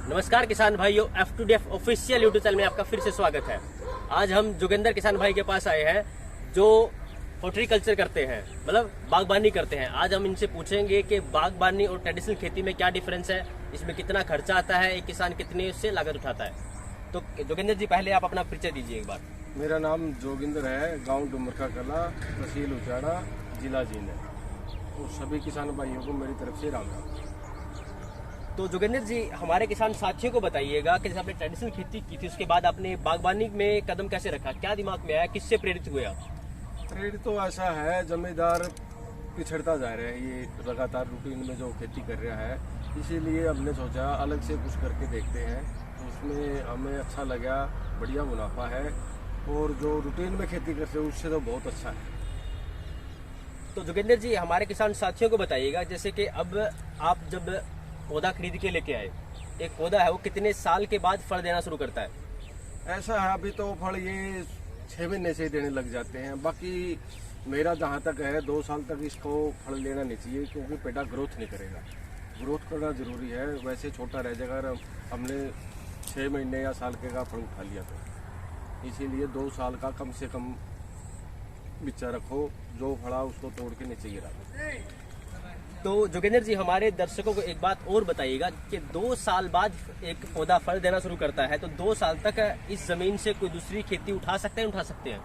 नमस्कार किसान भाइयों, F2DF ऑफिशियल यूट्यूब चैनल में आपका फिर से स्वागत है। आज हम जोगिंदर किसान भाई के पास आए हैं जो हॉर्टिकल्चर करते हैं, मतलब बागबानी करते हैं। आज हम इनसे पूछेंगे कि बागबानी और ट्रेडिशनल खेती में क्या डिफरेंस है, इसमें कितना खर्चा आता है, एक किसान कितने उससे लागत उठाता है। तो जोगिंदर जी, पहले आप अपना परिचय दीजिए एक बार। मेरा नाम जोगिंदर है, गांव डुमरका कला, तहसील उचाड़ा, जिला जींद है। और सभी किसान भाइयों को मेरी तरफ से राम राम। तो जोगिंदर जी, हमारे किसान साथियों को बताइएगा कि जैसे आपने ट्रेडिशनल खेती की थी, उसके बाद आपने बागबानी में कदम कैसे रखा, क्या दिमाग में आया, किससे प्रेरित हुए आप? प्रेरित तो ऐसा है, जमींदार पिछड़ता जा रहा है, ये लगातार रूटीन में जो खेती कर रहा है, इसीलिए हमने सोचा अलग से कुछ करके देखते हैं। तो उसमें हमें अच्छा लगा, बढ़िया मुनाफा है और जो रूटीन में खेती करते हैं उससे तो बहुत अच्छा है। तो जोगिंदर जी, हमारे किसान साथियों को बताइएगा, जैसे कि अब आप जब पौधा खरीद के लेके आए, एक पौधा है वो कितने साल के बाद फल देना शुरू करता है? ऐसा है, अभी तो फल ये 6 महीने से ही देने लग जाते हैं। बाकी मेरा जहाँ तक है 2 साल तक इसको फल लेना नहीं चाहिए, क्योंकि पेड़ा ग्रोथ नहीं करेगा। ग्रोथ करना जरूरी है, वैसे छोटा रह जाएगा अगर हमने 6 महीने या साल के का फल उठा लिया तो। इसीलिए 2 साल का कम से कम बिच्चा रखो, जो फड़ा उसको तोड़ के नीचे गिरा दो। तो जोगिंदर जी, हमारे दर्शकों को एक बात और बताइएगा कि 2 साल बाद एक पौधा फल देना शुरू करता है, तो 2 साल तक इस जमीन से कोई दूसरी खेती उठा सकते हैं, उठा सकते हैं?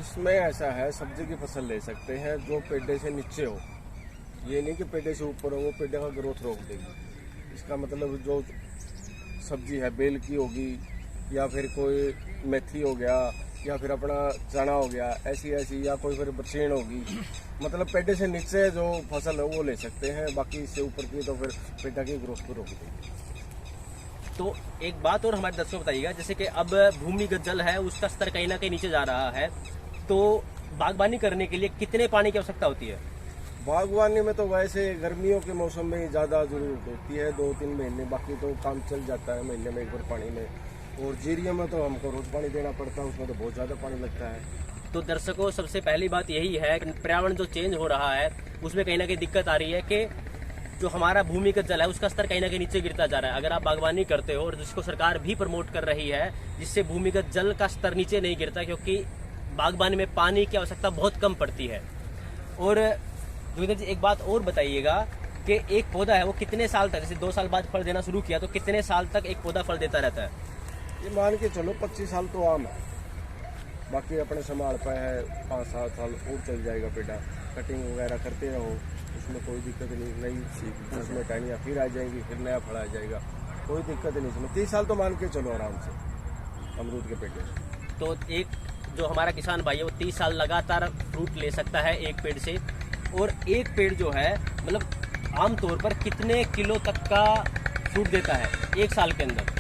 इसमें ऐसा है, सब्जी की फसल ले सकते हैं जो पेड़े से नीचे हो, ये नहीं कि पेड़े से ऊपर हो, वो पेड़े का ग्रोथ रोक देगी। इसका मतलब जो सब्जी है बेल की होगी, या फिर कोई मेथी हो गया, या फिर अपना चना हो गया, ऐसी या कोई फिर बरसीन होगी, मतलब पेड़े से नीचे जो फसल है वो ले सकते हैं। बाकी इससे ऊपर की तो फिर पेड़ा की ग्रोथ को रोक देगी। तो एक बात और हमारे दर्शकों को बताइएगा, जैसे कि अब भूमिगत जल है उसका स्तर कहीं ना कहीं नीचे जा रहा है, तो बागबानी करने के लिए कितने पानी की आवश्यकता होती है? बागवानी में तो वैसे गर्मियों के मौसम में ज़्यादा जरूरत होती है, 2-3 महीने, बाकी तो काम चल जाता है महीने में एक बार पानी में। और जीरिया में तो हमको रोज पानी देना पड़ता है, उसमें तो बहुत ज़्यादा पानी लगता है। तो दर्शकों, सबसे पहली बात यही है कि पर्यावरण जो चेंज हो रहा है उसमें कहीं ना कहीं दिक्कत आ रही है कि जो हमारा भूमिगत जल है उसका स्तर कहीं ना कहीं नीचे गिरता जा रहा है। अगर आप बागवानी करते हो, और जिसको सरकार भी प्रमोट कर रही है, जिससे भूमिगत जल का स्तर नीचे नहीं गिरता, क्योंकि बागबानी में पानी की आवश्यकता बहुत कम पड़ती है। और जोगिंदर जी, एक बात और बताइएगा कि एक पौधा है वो कितने साल तक, जैसे 2 साल बाद फल देना शुरू किया, तो कितने साल तक एक पौधा फल देता रहता है? ये मान के चलो 25 साल तो आम है। बाकी अपने संभाल पाए है 5-7 साल और चल जाएगा पेड़ा। कटिंग वगैरह करते रहो, उसमें कोई दिक्कत नहीं। नई उसमें टहनियाँ फिर आ जाएंगी, फिर नया फल आ जाएगा, कोई दिक्कत नहीं इसमें। 30 साल तो मान के चलो आराम से अमरूद के पेड़। तो एक जो हमारा किसान भाई है वो 30 साल लगातार फ्रूट ले सकता है एक पेड़ से। और एक पेड़ जो है, मतलब आमतौर पर कितने किलो तक का फ्रूट देता है एक साल के अंदर?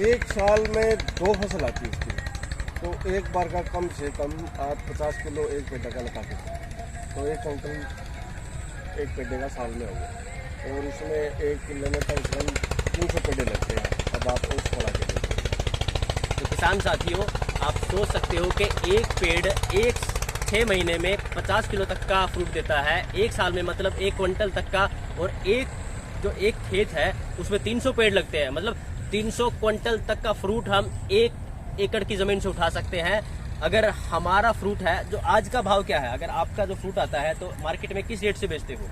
एक साल में 2 फसल आती है इसकी, तो एक बार का कम से कम आप 50 किलो एक पेड़े का लगा के, तो 1 क्विंटल एक पेड़े का साल में होगा। और उसमें 1 किलो में कम से कम 300 पेड़े लगते हैं। अब आप उस फला के देखिए। तो किसान साथियों, आप सोच सकते हो कि एक पेड़ 6 महीने में 50 किलो तक का फ्रूट देता है, एक साल में मतलब 1 क्विंटल तक का। और एक खेत है उसमें 300 पेड़ लगते हैं, मतलब 300 क्विंटल तक का फ्रूट हम 1 एकड़ की जमीन से उठा सकते हैं। अगर हमारा फ्रूट है, जो आज का भाव क्या है, अगर आपका जो फ्रूट आता है तो मार्केट में किस रेट से बेचते हो?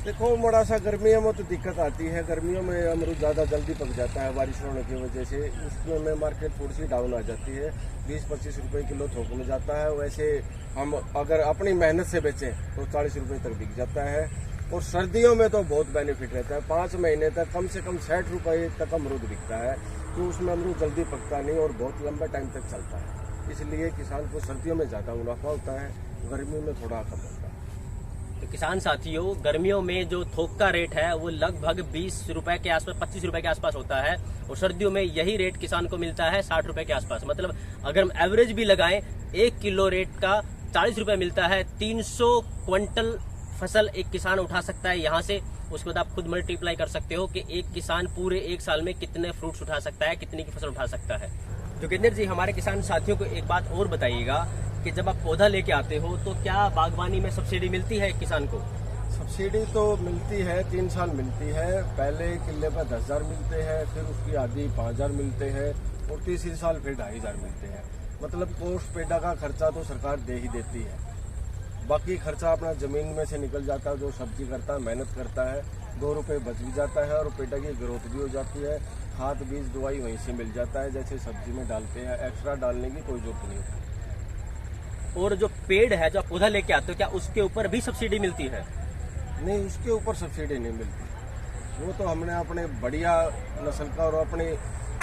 देखो, बड़ा सा गर्मियों में तो दिक्कत आती है। गर्मियों में अमरूद ज़्यादा जल्दी पक जाता है बारिश होने की वजह से, उसमें मार्केट थोड़ी सी डाउन आ जाती है। 20-25 रुपये किलो थोक में जाता है। वैसे हम अगर अपनी मेहनत से बेचें तो 40 रुपये तक बिक जाता है। और सर्दियों में तो बहुत बेनिफिट रहता है, 5 महीने तक कम से कम 60 रुपये तक अमरूद बिकता है, तो उसमें अमरूद जल्दी पकता नहीं और बहुत लंबा टाइम तक चलता है। इसलिए किसान को सर्दियों में ज़्यादा मुनाफा होता है, गर्मियों में थोड़ा कम होता है। तो किसान साथियों, गर्मियों में जो थोक का रेट है वो लगभग 20 रुपए के आसपास, 25 रुपए के आसपास होता है, और सर्दियों में यही रेट किसान को मिलता है 60 रुपए के आसपास। मतलब अगर हम एवरेज भी लगाएं, 1 किलो रेट का 40 रुपए मिलता है। 300 क्विंटल फसल एक किसान उठा सकता है यहाँ से। उसके बाद आप खुद मल्टीप्लाई कर सकते हो कि एक किसान पूरे 1 साल में कितने फ्रूट्स उठा सकता है, कितनी की फसल उठा सकता है। जोगिंदर जी, हमारे किसान साथियों को एक बात और बताइएगा कि जब आप पौधा लेके आते हो तो क्या बागवानी में सब्सिडी मिलती है किसान को? सब्सिडी तो मिलती है, 3 साल मिलती है। पहले किले पर 10,000 मिलते हैं, फिर उसकी आधी 5,000 मिलते हैं और तीसरी साल फिर 2,500 मिलते हैं। मतलब पोस्ट पेडा का खर्चा तो सरकार दे ही देती है। बाकी खर्चा अपना जमीन में से निकल जाता है। जो सब्जी करता है, मेहनत करता है, 2 रुपये बच भी जाता है और पेडा की ग्रोथ भी हो जाती है। खाद बीज दवाई वहीं से मिल जाता है, जैसे सब्जी में डालते हैं। एक्स्ट्रा डालने की कोई जरूरत नहीं होती। और जो पेड़ है, जो आप पौधा लेके आते हो, क्या उसके ऊपर भी सब्सिडी मिलती है? नहीं, उसके ऊपर सब्सिडी नहीं मिलती। वो तो हमने अपने बढ़िया नस्ल का और अपने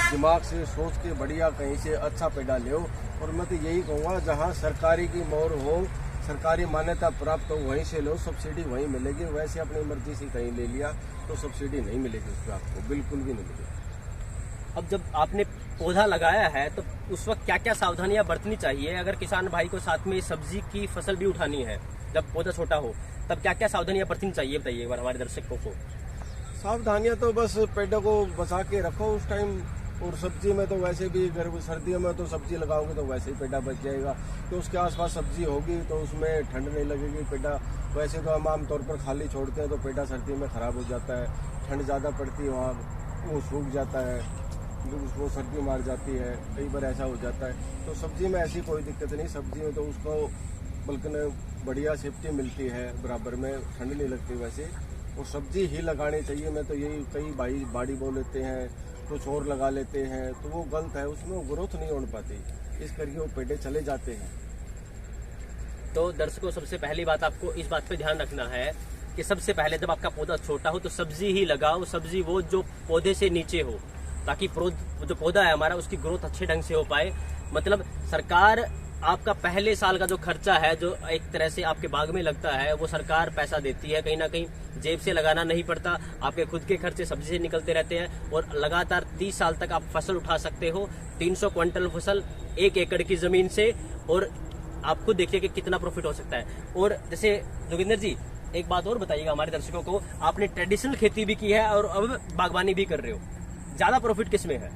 दिमाग से सोच के बढ़िया कहीं से अच्छा पेड़ा ले। और मैं तो यही कहूँगा, जहाँ सरकारी की मोहर हो, सरकारी मान्यता प्राप्त हो, वहीं से लो, सब्सिडी वहीं मिलेगी। वैसे अपनी मर्जी से कहीं ले लिया तो सब्सिडी नहीं मिलेगी उस पर, आपको बिल्कुल भी नहीं मिलेगी। अब जब आपने पौधा लगाया है तो उस वक्त क्या क्या सावधानियां बरतनी चाहिए? अगर किसान भाई को साथ में सब्जी की फसल भी उठानी है, जब पौधा छोटा हो, तब क्या क्या सावधानियां बरतनी चाहिए, बताइए एक बार हमारे दर्शकों को। सावधानियां तो बस पेड़ों को बचा के रखो उस टाइम। और सब्जी में तो वैसे भी सर्दियों में तो सब्जी लगाओगे तो वैसे ही पेड़ा बच जाएगा। तो उसके आसपास सब्जी होगी तो उसमें ठंड नहीं लगेगी। पेड़ा वैसे तो हम आमतौर पर खाली छोड़ते हैं तो पेड़ा सर्दी में ख़राब हो जाता है। ठंड ज़्यादा पड़ती है वहाँ, वो सूख जाता है, उसको सर्दी मार जाती है, कई बार ऐसा हो जाता है। तो सब्जी में ऐसी कोई दिक्कत नहीं। सब्जी में तो उसको बल्कि बढ़िया सेफ्टी मिलती है, बराबर में ठंड नहीं लगती वैसे। और सब्जी ही लगानी चाहिए। मैं तो यही, कई भाई बाड़ी बो लेते हैं, कुछ और लगा लेते हैं, तो वो गलत है। उसमें वो ग्रोथ नहीं हो पाती, इस करके वो पेड़े चले जाते हैं। तो दर्शकों, सबसे पहली बात आपको इस बात पे ध्यान रखना है कि सबसे पहले जब आपका पौधा छोटा हो तो सब्जी ही लगाओ। सब्जी वो जो पौधे से नीचे हो, ताकि जो पौधा है हमारा, उसकी ग्रोथ अच्छे ढंग से हो पाए। मतलब सरकार आपका पहले साल का जो खर्चा है, जो एक तरह से आपके बाग में लगता है, वो सरकार पैसा देती है। कहीं ना कहीं जेब से लगाना नहीं पड़ता, आपके खुद के खर्चे सब्जी से निकलते रहते हैं। और लगातार 30 साल तक आप फसल उठा सकते हो, 300 क्विंटल फसल 1 एकड़ की जमीन से। और आप खुद देखिए कि कितना प्रॉफिट हो सकता है। और जैसे जोगिंदर जी, एक बात और बताइएगा हमारे दर्शकों को, आपने ट्रेडिशनल खेती भी की है और अब बागवानी भी कर रहे हो, ज्यादा प्रॉफिट किस में है?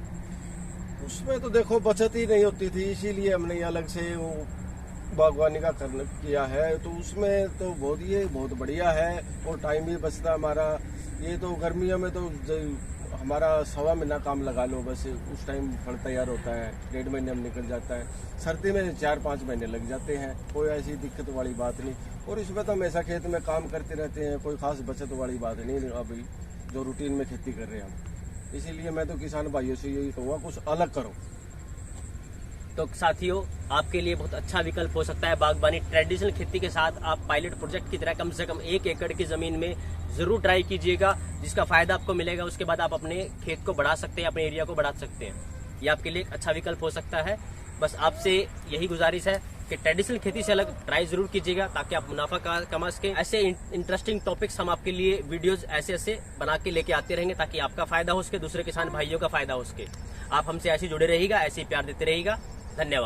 उसमें तो देखो बचत ही नहीं होती थी, इसीलिए हमने अलग से वो बागवानी का किया है। तो उसमें तो बहुत बढ़िया है और टाइम भी बचता हमारा। ये तो गर्मियों में तो हमारा 1.25 महीना काम लगा लो बस, उस टाइम फल तैयार होता है, 1.5 महीने में निकल जाता है। सर्दी में 4-5 महीने लग जाते हैं, कोई ऐसी दिक्कत वाली बात नहीं। और इसमें तो हमेशा खेत में काम करते रहते हैं, कोई खास बचत वाली बात नहीं अभी जो रूटीन में खेती कर रहे हैं हम। इसीलिए मैं तो किसान भाइयों से यही कहूँगा, कुछ अलग करो। तो साथियों, आपके लिए बहुत अच्छा विकल्प हो सकता है बागबानी। ट्रेडिशनल खेती के साथ आप पायलट प्रोजेक्ट की तरह कम से कम 1 एकड़ की जमीन में जरूर ट्राई कीजिएगा, जिसका फायदा आपको मिलेगा। उसके बाद आप अपने खेत को बढ़ा सकते हैं, अपने एरिया को बढ़ा सकते हैं। ये आपके लिए एक अच्छा विकल्प हो सकता है। बस आपसे यही गुजारिश है कि ट्रेडिशनल खेती से अलग ट्राई जरूर कीजिएगा, ताकि आप मुनाफा कमा सकें। ऐसे इंटरेस्टिंग टॉपिक्स हम आपके लिए वीडियोस ऐसे बना के लेके आते रहेंगे, ताकि आपका फायदा हो सके, दूसरे किसान भाइयों का फायदा हो सके। आप हमसे ऐसे जुड़े रहिएगा, ऐसे ही प्यार देते रहिएगा। धन्यवाद।